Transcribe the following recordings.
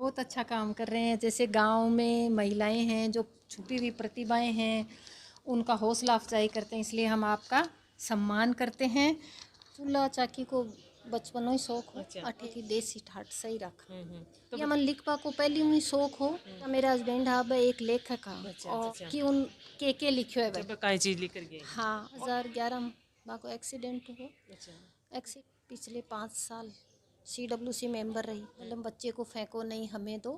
बहुत अच्छा काम कर रहे हैं। जैसे गांव में महिलाएं हैं जो छुपी हुई प्रतिभाएं हैं, उनका हौसला अफजाई करते हैं, इसलिए हम आपका सम्मान करते हैं। चूल्हा चाकी को बचपनों ही शौक हो। अठी थी देसी ठाट सही रख तो या मन लिखवा को पहली हुई शौक हो। मेरा हस्बैंड अब एक लेखक है और कि उन के लिखियो है जब काई चीज लेकर गए। हाँ 2011 को एक्सीडेंट हो। अच्छा। पिछले 5 साल CWC मेंबर रही। मतलब बच्चे को फेंको नहीं हमें दो।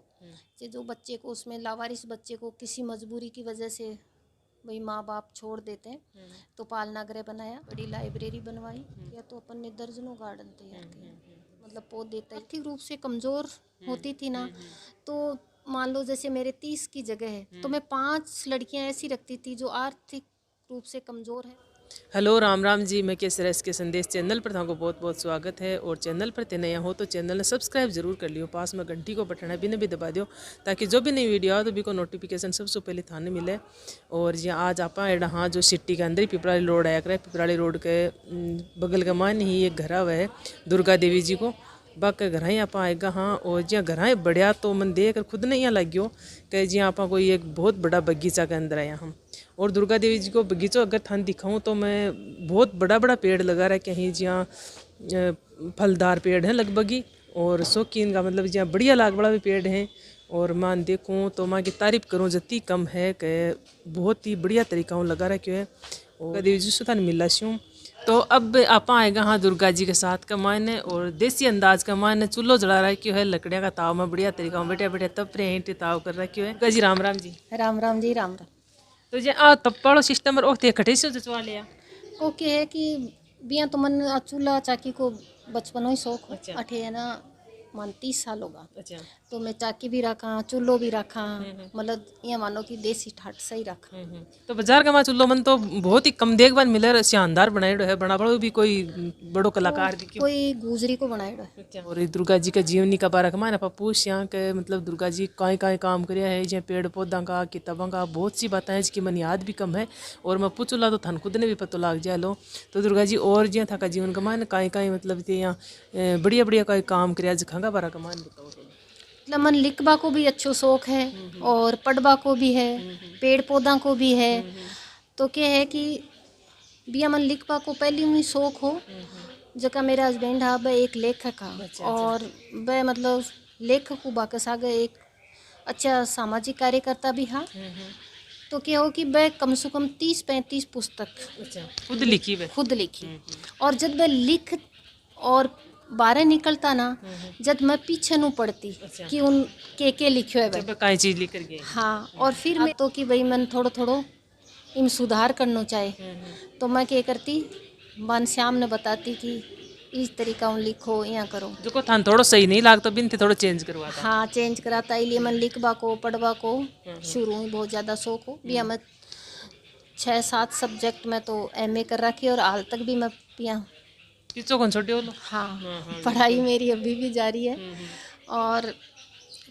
जो बच्चे को उसमें लावारिस बच्चे को किसी मजबूरी की वजह से भाई माँ बाप छोड़ देते हैं तो पालना गृह बनाया, बड़ी लाइब्रेरी बनवाई, या तो अपन ने दर्जनों गार्डन तैयार किए। मतलब पौधे आर्थिक रूप से कमज़ोर होती थी ना, तो मान लो जैसे मेरे 30 की जगह है तो मैं 5 लड़कियां ऐसी रखती थी जो आर्थिक रूप से कमज़ोर है। हेलो राम राम जी, मैं केसरस के संदेश चैनल पर थाको बहुत बहुत स्वागत है। और चैनल पर ते नया हो तो चैनल ने सब्सक्राइब जरूर कर लियो, पास में घंटी को बटन भी ने भी दबा दियो ताकि जो भी नई वीडियो आओ तो भी को नोटिफिकेशन सबसे पहले थाने मिले। और ये आज आप हाँ जो सिटी के अंदर ही पिपराली रोड आया करे, पिपराली रोड के बगल के मान ही एक घर है दुर्गा देवी जी को, बाकी घर ही आप आएगा। हाँ और जिया घर ही बढ़िया तो मन देख कर खुद नहीं लग गयो कि जी आप कोई एक बहुत बड़ा बगीचा के अंदर आया हम। और दुर्गा देवी जी को बगीचों अगर थान दिखाऊं तो मैं बहुत बड़ा बड़ा पेड़ लगा रहा है कहीं जहाँ फलदार पेड़ हैं लगभग ही, और शौकीन का मतलब जहाँ बढ़िया लाग बड़ा भी पेड़ हैं। और मान देखूँ तो माँ की तारीफ करूँ जती कम है कि बहुत ही बढ़िया तरीका लगा रखे है। और देवी जी से थान मिला शूँ तो अब आप आएगा हाँ दुर्गा जी के साथ का मायने और देसी अंदाज का मायने चूल्हो जला रखियो है लकड़ियाँ का ताव में बढ़िया तरीका बैठे बैठे तब रहे ताव कर रखियो है। गजी राम राम जी। राम राम जी राम राम। तो जे आ तप्पाड़ो सिस्टम और ओते कटे से जचवा लिया। ओके है कि बिया तो मन चूल्हा चाकी को बचपनों ही शौक हो। अच्छा। अठे है ना मन 30 साल होगा अच्छा। तो मैं चाकी भी रखा, चूल्हो भी रखा। मतलब ये मानो कि देसी ठाट सही रखा। तो बाजार का चूल्हो मन तो बहुत ही कम देखभाल मिले, शानदार बनाएड़ो है, बना बड़ो भी कोई बड़ो कलाकार भी क्यों। कोई गुजरी को बनाएड़ो है। अच्छा। और दुर्गा जी का जीवनी का बारे में आप पूछ यहाँ के मतलब दुर्गा जी काई काई काम कराया है, जैसे पेड़ पौधा का किताबों का बहुत सी बातें हैं जिसकी मन याद भी कम है और मैं पूछूला तो थान खुद ने भी पता लग जाए लो। तो दुर्गा जी और जिया था का जीवन का मान काई काई मतलब यहाँ बढ़िया बढ़िया काई काम कराया जिखा बारा का मान बताओ। मतलब मन लिखबा को भी अच्छो शौक है और पढ़बा को भी है, पेड़ पौधा को भी है। तो क्या है कि बिया मन लिखबा को पहली हुई शौक हो। जका मेरा हस्बैंड है वह एक लेखक है और वह मतलब लेखक को बाकस आगे एक अच्छा सामाजिक कार्यकर्ता भी है। तो क्या हो कि वह कम से कम 30-35 पुस्तक खुद लिखी वे खुद लिखी। और जब वह लिख और बारह निकलता ना, जब मैं पीछे नू पड़ती कि उन के लिखियो है वह काई चीज लेकर गए। हाँ। और फिर मैं तो कि भाई मन थोड़ो थोड़ो इन सुधार करना चाहे तो मैं क्या करती, बन श्याम ने बताती कि इस तरीका लिखो या करो जो को थान थोड़ा सही नहीं लागता बिन थे थोड़ा चेंज करवाता। हाँ चेंज कराता। इसलिए मैं लिखबा को पढ़वा को शुरू में बहुत ज़्यादा शौक हो। भी मैं 6-7 सब्जेक्ट में तो MA कर रखी और हाल तक भी मैं यहाँ किसको कौन छोटे हो लो। हाँ पढ़ाई मेरी अभी भी जारी है। और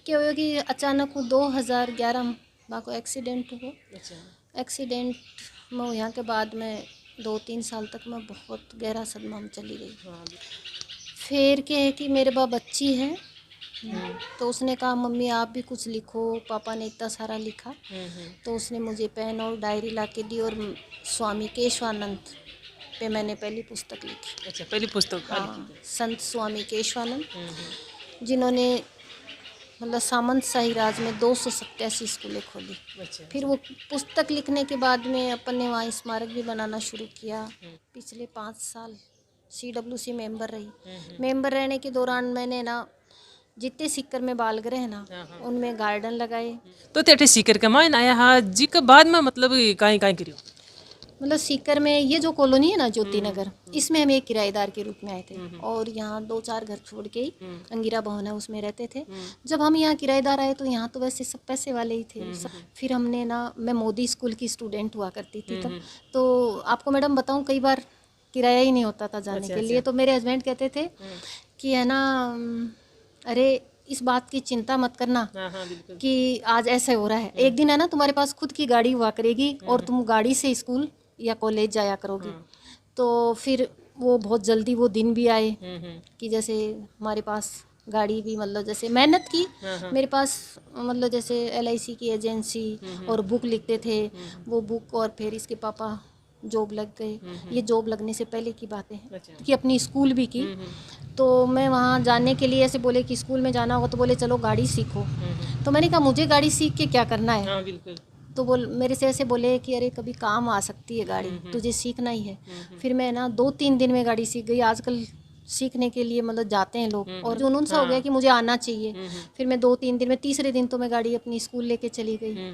क्या हुआ कि अचानक वो 2011 को एक्सीडेंट हुआ। एक्सीडेंट में यहाँ के बाद में 2-3 साल तक मैं बहुत गहरा सदमा में चली गई। फिर क्या है कि मेरे बाप बच्ची है तो उसने कहा मम्मी आप भी कुछ लिखो, पापा ने इतना सारा लिखा। तो उसने मुझे पेन और डायरी ला के दी और स्वामी केशवानंद पे मैंने पहली पुस्तक लिखी। अच्छा पहली पुस्तक। हाँ संत स्वामी केशवानंद जिन्होंने मतलब सामंत शाही राज में 287 स्कूलें खोली। फिर वो पुस्तक लिखने के बाद में अपन ने वहाँ स्मारक भी बनाना शुरू किया। पिछले 5 साल CWC मेंबर रही। मेंबर रहने के दौरान मैंने ना जितने सीकर में बाल गृह ना उनमें गार्डन लगाए। तो तेरे सीकर का मान आया हाँ जी के बाद में मतलब काई काई करियो। मतलब सीकर में ये जो कॉलोनी है ना ज्योति नगर, इसमें हम एक किराएदार के रूप में आए थे और यहाँ 2-4 घर छोड़ के ही अंगिरा भवन है उसमें रहते थे। जब हम यहाँ किराएदार आए तो यहाँ तो वैसे सब पैसे वाले ही थे। फिर हमने ना, मैं मोदी स्कूल की स्टूडेंट हुआ करती थी तब। तो आपको मैडम बताऊँ कई बार किराया ही नहीं होता था जाने के लिए। तो मेरे हस्बैंड कहते थे कि है ना अरे इस बात की चिंता मत करना कि आज ऐसे हो रहा है, एक दिन है ना तुम्हारे पास खुद की गाड़ी हुआ करेगी और तुम गाड़ी से स्कूल या कॉलेज जाया करोगे। तो फिर वो बहुत जल्दी वो दिन भी आए कि जैसे हमारे पास गाड़ी भी मतलब जैसे मेहनत की। मेरे पास मतलब जैसे LIC की एजेंसी और बुक लिखते थे, वो बुक, और फिर इसके पापा जॉब लग गए। ये जॉब लगने से पहले की बातें हैं कि अपनी स्कूल भी की। तो मैं वहाँ जाने के लिए ऐसे बोले कि स्कूल में जाना होगा, तो बोले चलो गाड़ी सीखो। तो मैंने कहा मुझे गाड़ी सीख के क्या करना है। हाँ बिल्कुल। तो बोल मेरे से ऐसे बोले कि अरे कभी काम आ सकती है गाड़ी, तुझे सीखना ही है। फिर मैं ना 2-3 दिन में गाड़ी सीख गई। आजकल सीखने के लिए मतलब जाते हैं लोग, और जुनून सा हो गया कि मुझे आना चाहिए। फिर मैं 2-3 दिन में, तीसरे दिन तो मैं गाड़ी अपनी स्कूल लेके चली गई।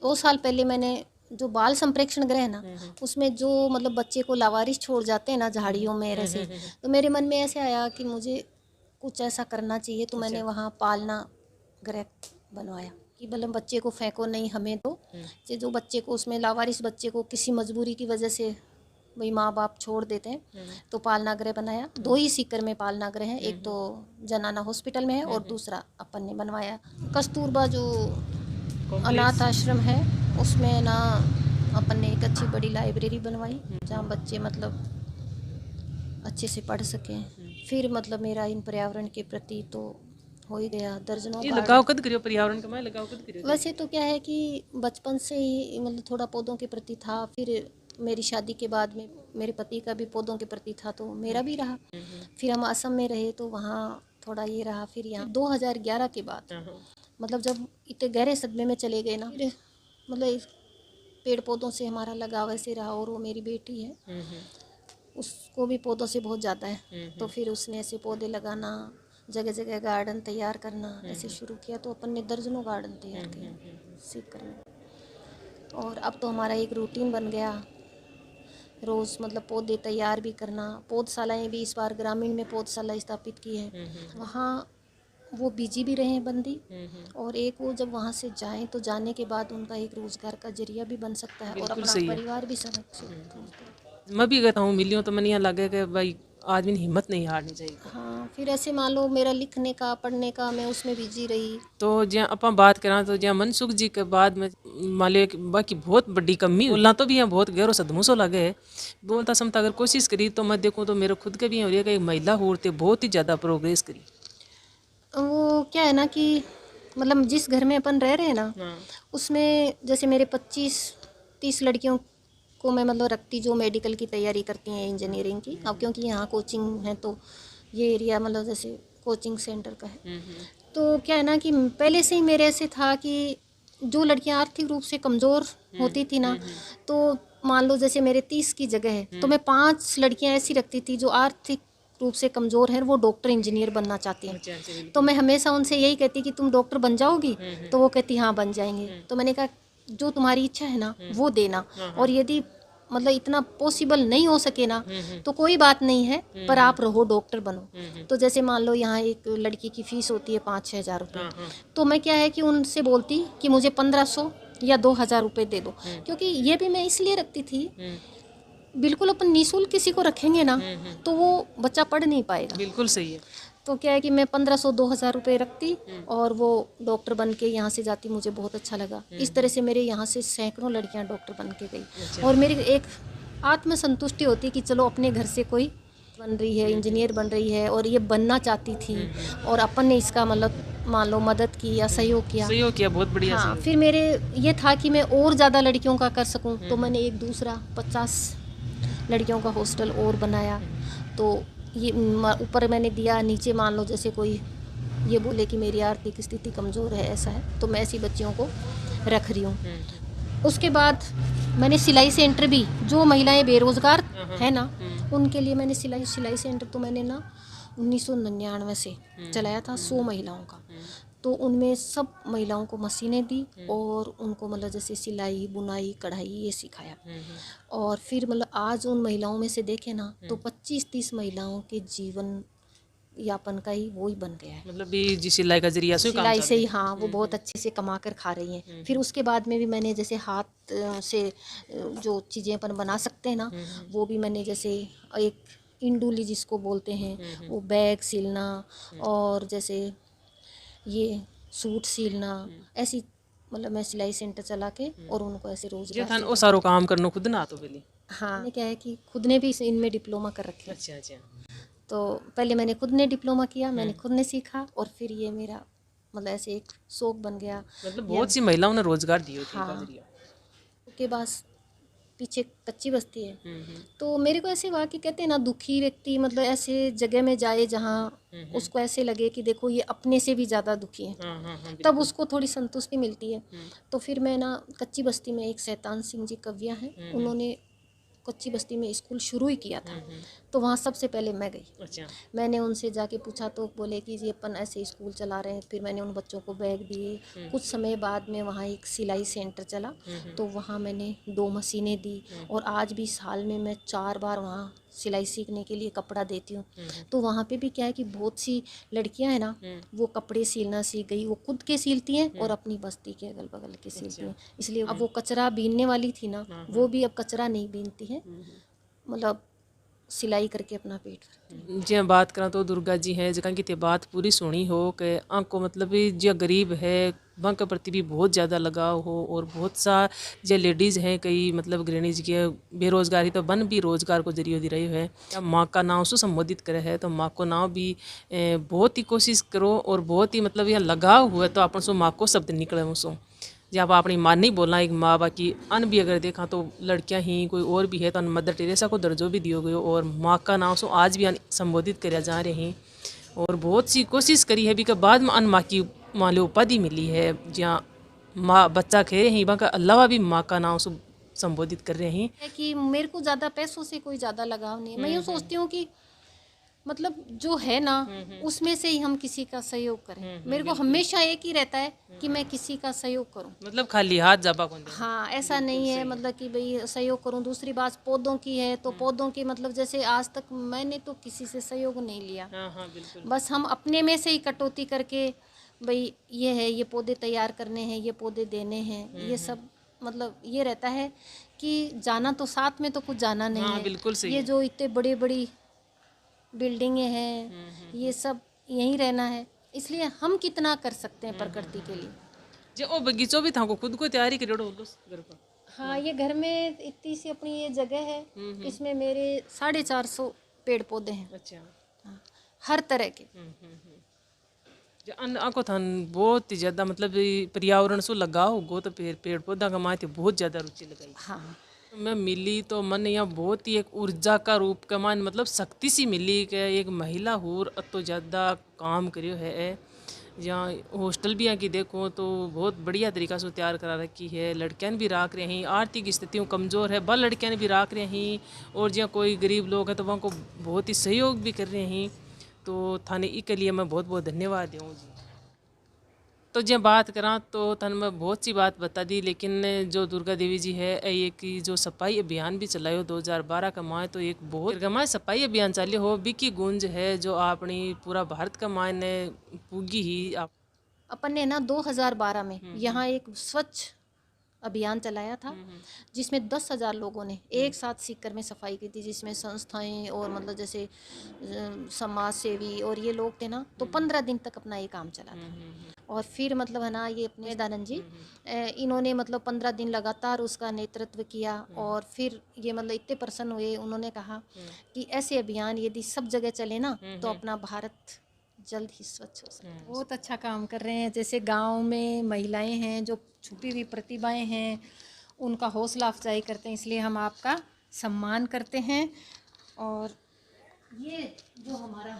2 साल पहले मैंने जो बाल संप्रेक्षण गृह है ना, उसमें जो मतलब बच्चे को लावारिस छोड़ जाते हैं ना झाड़ियों में ऐसे, तो मेरे मन में ऐसे आया कि मुझे कुछ ऐसा करना चाहिए। तो मैंने वहाँ पालना गृह बनवाया कि मतलब बच्चे को फेंको नहीं, हमें तो जो बच्चे को उसमें लावारिस बच्चे को किसी मजबूरी की वजह से भाई माँ बाप छोड़ देते हैं, तो पालना गृह बनाया। 2 ही सीकर में पालना गृह है, एक तो जनाना हॉस्पिटल में है और दूसरा अपन ने बनवाया कस्तूरबा जो अनाथ आश्रम है, उसमें ना अपन ने एक अच्छी बड़ी लाइब्रेरी बनवाई जहाँ बच्चे मतलब अच्छे से पढ़ सकें। फिर मतलब मेरा इन पर्यावरण के प्रति तो हो ही गया। दर्जनों ये लगाव कद करियो पर्यावरण का, मैं लगाव कद करियो। वैसे तो क्या है कि बचपन से ही मतलब थोड़ा पौधों के प्रति था। फिर मेरी शादी के बाद में मेरे पति का भी पौधों के प्रति था, तो मेरा भी रहा। फिर हम असम में रहे तो वहाँ थोड़ा ये रहा। फिर यहाँ 2011 के बाद मतलब जब इतने गहरे सदमे में चले गए ना, फिर मतलब पेड़ पौधों से हमारा लगाव ऐसे रहा। और वो मेरी बेटी है, उसको भी पौधों से बहुत ज़्यादा है। तो फिर उसने ऐसे पौधे लगाना, जगह जगह गार्डन तैयार करना ऐसे शुरू किया। तो अपन ने दर्जनों गार्डन तैयार किए सीकर में। और अब तो हमारा एक रूटीन बन गया, रोज़ मतलब पौधे तैयार भी करना। पौधशालाएँ भी इस बार ग्रामीण में पौधशाला स्थापित की है, वहाँ वो बिजी भी रहे बंदी। और एक वो जब वहाँ से जाएं तो जाने के बाद उनका एक रोज़गार का जरिया भी बन सकता है और अपना परिवार भी समझ सकते हैं। मैं भी कहता हूँ मिलियों तो मन यहाँ लगे कि भाई आदमी ने हिम्मत नहीं हारनी चाहिए। हाँ, फिर ऐसे मान लो मेरा लिखने का पढ़ने का, मैं उसमें बिजी रही। तो जहाँ अपन बात करा तो जहाँ मनसुख जी के बाद में मान लो बाकी बहुत बड़ी कमी बोलना तो भी यहाँ बहुत गहरो सदमुसो लगे है। बोलता समता अगर कोशिश करी तो मैं देखूँ तो मेरे खुद के भी हो रही है कि महिला होते बहुत ही ज़्यादा प्रोग्रेस करी। वो क्या है ना कि मतलब जिस घर में अपन रह रहे हैं ना, उसमें जैसे मेरे 25-30 लड़कियों को मैं मतलब रखती जो मेडिकल की तैयारी करती हैं, इंजीनियरिंग की। अब क्योंकि यहाँ कोचिंग है तो ये एरिया मतलब जैसे कोचिंग सेंटर का है। तो क्या है ना कि पहले से ही मेरे ऐसे था कि जो लड़कियाँ आर्थिक रूप से कमज़ोर होती थी ना, तो मान लो जैसे मेरे 30 की जगह है तो मैं 5 लड़कियाँ ऐसी रखती थी जो आर्थिक रूप से कमज़ोर हैं, वो डॉक्टर इंजीनियर बनना चाहती हैं। तो मैं हमेशा उनसे यही कहती कि तुम डॉक्टर बन जाओगी, तो वो कहती हाँ बन जाएंगे। तो मैंने कहा जो तुम्हारी इच्छा है ना वो देना, और यदि मतलब इतना पॉसिबल नहीं हो सके ना तो कोई बात नहीं है, पर आप रहो डॉक्टर बनो। तो जैसे मान लो यहाँ एक लड़की की फ़ीस होती है 5-6 हज़ार रुपये, तो मैं क्या है कि उनसे बोलती कि मुझे 1500 या 2000 रुपये दे दो। क्योंकि ये भी मैं इसलिए रखती थी, बिल्कुल अपन निःशुल्क किसी को रखेंगे ना तो वो बच्चा पढ़ नहीं पाएगा। बिल्कुल सही है। तो क्या है कि मैं 1500-2000 रुपये रखती और वो डॉक्टर बन के यहाँ से जाती। मुझे बहुत अच्छा लगा। इस तरह से मेरे यहाँ से सैकड़ों लड़कियाँ डॉक्टर बन के गई। और मेरी एक आत्मसंतुष्टि होती कि चलो अपने घर से कोई बन रही है, इंजीनियर बन रही है, और ये बनना चाहती थी और अपन ने इसका मतलब मान लो मदद की या सहयोग किया। बहुत बढ़िया। हाँ, फिर मेरे ये था कि मैं और ज़्यादा लड़कियों का कर सकूं, तो मैंने एक दूसरा 50 लड़कियों का हॉस्टल और बनाया। तो ये ऊपर मैंने दिया, नीचे मान लो जैसे कोई ये बोले कि मेरी आर्थिक स्थिति कमज़ोर है, ऐसा है, तो मैं ऐसी बच्चियों को रख रही हूँ। उसके बाद मैंने सिलाई सेंटर भी, जो महिलाएं बेरोज़गार हैं ना उनके लिए मैंने सिलाई सेंटर तो मैंने ना 1999 से चलाया था 100 महिलाओं का। तो उनमें सब महिलाओं को मशीनें दी और उनको मतलब जैसे सिलाई, बुनाई, कढ़ाई ये सिखाया। और फिर मतलब आज उन महिलाओं में से देखें ना तो 25-30 महिलाओं के जीवन यापन का ही वो ही बन गया है। मतलब भी जी सिलाई का जरिया से सिलाई से ही, हाँ, वो बहुत अच्छे से कमा कर खा रही हैं। फिर उसके बाद में भी मैंने जैसे हाथ से जो चीज़ें अपन बना सकते हैं ना, वो भी मैंने जैसे एक इंडुली जिसको बोलते हैं, वो बैग सिलना और जैसे ये सूट सिलना, ऐसी मतलब मैं सिलाई सेंटर चला के और उनको ऐसे रोज़गार वो सारो काम करना खुद ना तो बेली। हाँ, क्या है कि खुद ने भी इनमें डिप्लोमा कर रखा है। अच्छा। तो पहले मैंने खुद ने डिप्लोमा किया, मैंने खुद ने सीखा, और फिर ये मेरा मतलब ऐसे एक शौक बन गया। मतलब बहुत सी महिलाओं ने रोजगार दिए थे हाँ। जरिए। उसके बाद पीछे कच्ची बस्ती है, तो मेरे को ऐसे हुआ कि कहते हैं ना, दुखी व्यक्ति मतलब ऐसे जगह में जाए जहाँ उसको ऐसे लगे कि देखो ये अपने से भी ज़्यादा दुखी है, हाँ हाँ हाँ, तब उसको थोड़ी संतुष्टि मिलती है। तो फिर मैं ना कच्ची बस्ती में, एक शैतान सिंह जी कव्या हैं, उन्होंने कच्ची बस्ती में स्कूल शुरू ही किया था, तो वहाँ सबसे पहले मैं गई। अच्छा। मैंने उनसे जाके पूछा तो बोले कि जी अपन ऐसे स्कूल चला रहे हैं। फिर मैंने उन बच्चों को बैग दिए। कुछ समय बाद में वहाँ एक सिलाई सेंटर चला, तो वहाँ मैंने 2 मशीनें दी, और आज भी साल में मैं 4 बार वहाँ सिलाई सीखने के लिए कपड़ा देती हूँ। तो वहाँ पे भी क्या है कि बहुत सी लड़कियाँ हैं ना, वो कपड़े सिलना सीख गई, वो खुद के सिलती हैं और अपनी बस्ती के अगल बगल के सिलती हैं। इसलिए अब वो कचरा बीनने वाली थी ना, वो भी अब कचरा नहीं बीनती है, मतलब सिलाई करके अपना पेट भरती है। जी बात करा तो दुर्गा जी हैं जगह की ते बात पूरी सुनी हो कि आंको मतलब जो गरीब है वहाँ के प्रति भी बहुत ज़्यादा लगाव हो, और बहुत सा जो लेडीज़ हैं कई मतलब गृहिणी जी के बेरोजगारी तो बन भी रोजगार को जरिए दे रही है, या माँ का नाम से संबोधित करे है, तो माँ को नाम भी बहुत ही कोशिश करो, और बहुत ही मतलब यह लगाव हुआ तो अपन सो माँ को शब्द निकले मुँह जब अपनी माँ नहीं बोलना, एक माँ बाकी अन भी अगर देखा तो लड़कियां ही कोई और भी है तो मदर टेरेसा को दर्जो भी दियो गयो, और माँ का नाम सो आज भी संबोधित कराया जा रहे हैं, और बहुत सी कोशिश करी है भी के बाद में अन माँ की मान लो उपाधि मिली है, जहाँ माँ बच्चा कह रहे हैं वहाँ का अलावा भी माँ का नाम सो संबोधित कर रहे हैं। है कि मेरे को ज़्यादा पैसों से कोई ज़्यादा लगाव नहीं है। मैं यूँ सोचती हूँ कि मतलब जो है ना, उसमें से ही हम किसी का सहयोग करें। मेरे को हमेशा एक ही रहता है कि मैं किसी का सहयोग करूं। मतलब खाली हाथ जाबा कौन दे। हाँ, ऐसा नहीं है मतलब कि भाई सहयोग करूं। दूसरी बात पौधों की है, तो पौधों की मतलब जैसे आज तक मैंने तो किसी से सहयोग नहीं लिया। हाँ हाँ बिल्कुल। बस हम अपने में से ही कटौती करके भाई ये है, ये पौधे तैयार करने हैं, ये पौधे देने हैं, ये सब मतलब ये रहता है कि जाना तो साथ में तो कुछ जाना नहीं हाँ है। बिल्कुल सही ये है। जो इतने बड़ी बड़ी बिल्डिंगें हैं, ये सब यहीं रहना है, इसलिए हम कितना कर सकते हैं प्रकृति के लिए। जो ओ बगीचों भी था को खुद को तैयारी करेड़ो बोलो घर का। हाँ, ये घर में इतनी सी अपनी ये जगह है, इसमें मेरे 450 पेड़ पौधे हैं। अच्छा। हाँ, हर तरह के। जो अन आको थान बहुत ही ज़्यादा मतलब ये पर्यावरण से लगाव हो तो पेड़ पौधा का माथे बहुत ज़्यादा रुचि लगाई। हाँ, मैं मिली तो मन यहाँ बहुत ही एक ऊर्जा का रूप का मान मतलब शक्ति सी मिली कि एक महिला होर तो ज़्यादा काम करियो है। यहाँ हॉस्टल भी यहाँ की देखो तो बहुत बढ़िया तरीका से तैयार करा रखी है, लड़कियां भी राख रहे हैं, आर्थिक स्थितियों कमज़ोर है बल लड़कियां भी राख रहे हैं, और जहाँ कोई गरीब लोग हैं तो वहाँ को बहुत ही सहयोग भी कर रहे हैं, तो थाने के लिए मैं बहुत बहुत धन्यवाद दूँ जी। तो जब बात करा तो तन में बहुत सी बात बता दी, लेकिन जो दुर्गा देवी जी है ये कि जो सफाई अभियान भी चलायो 2012 का माह, तो एक बहुत माह सफाई अभियान चालियो हो बिकी गुंज है जो अपनी पूरा भारत का माह ने पूगी ही आप। अपन ने ना 2012 में यहाँ एक स्वच्छ अभियान चलाया था, जिसमें 10,000 लोगों ने एक साथ सीकर में सफाई की थी, जिसमें संस्थाएं और मतलब जैसे समाज सेवी और ये लोग थे ना, तो 15 दिन तक अपना ये काम चला था। और फिर मतलब है ना, ये अपने दानंद जी इन्होंने मतलब 15 दिन लगातार उसका नेतृत्व किया, और फिर ये मतलब इतने प्रसन्न हुए, उन्होंने कहा कि ऐसे अभियान यदि सब जगह चले ना तो अपना भारत जल्द ही स्वच्छ हो सकता है। बहुत अच्छा काम कर रहे हैं। जैसे गांव में महिलाएं हैं जो छुपी हुई प्रतिभाएं हैं, उनका हौसला अफजाई करते हैं, इसलिए हम आपका सम्मान करते हैं। और ये जो हमारा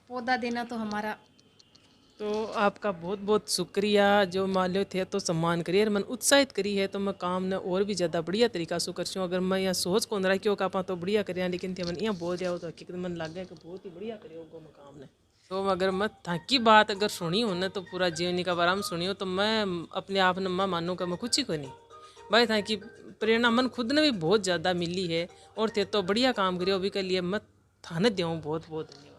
पौधा देना तो हमारा तो आपका बहुत बहुत शुक्रिया जो मान लो थे तो सम्मान करिए मन उत्साहित करी है, तो मैं काम ने और भी ज़्यादा बढ़िया तरीका से कर अगर मैं यहाँ सोच कौन रहा क्यों आप तो बढ़िया करिया, लेकिन थे मन यहाँ बोल रहा हो तो हकीकत मन लग गया कि बहुत ही बढ़िया करे होगा मैं काम ने। तो अगर मैं थाकी बात अगर सुनी हो ना तो पूरा जीवनी का बारे में सुनी हो, तो मैं अपने आप ने मैं मानूँ कि मैं कुछ ही को नहीं भाई था कि प्रेरणा मन खुद ने भी बहुत ज़्यादा मिली है, और थे तो बढ़िया काम करियो अभी के लिए मैं थाने दूँ बहुत बहुत धन्यवाद।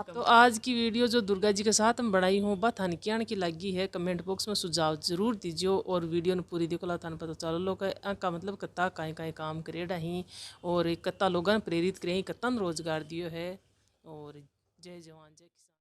तो आज की वीडियो जो दुर्गा जी के साथ हम बनाई हूँ बात थाने क्या की लगी है, कमेंट बॉक्स में सुझाव जरूर दीजिए, और वीडियो ने पूरी देखो ला थाने पता चलो लोग का मतलब कत्ता काए काम करेड़ा ही, और कत्ता लोगों ने प्रेरित करे कत्ता रोजगार दियो है। और जय जवान जय किसान।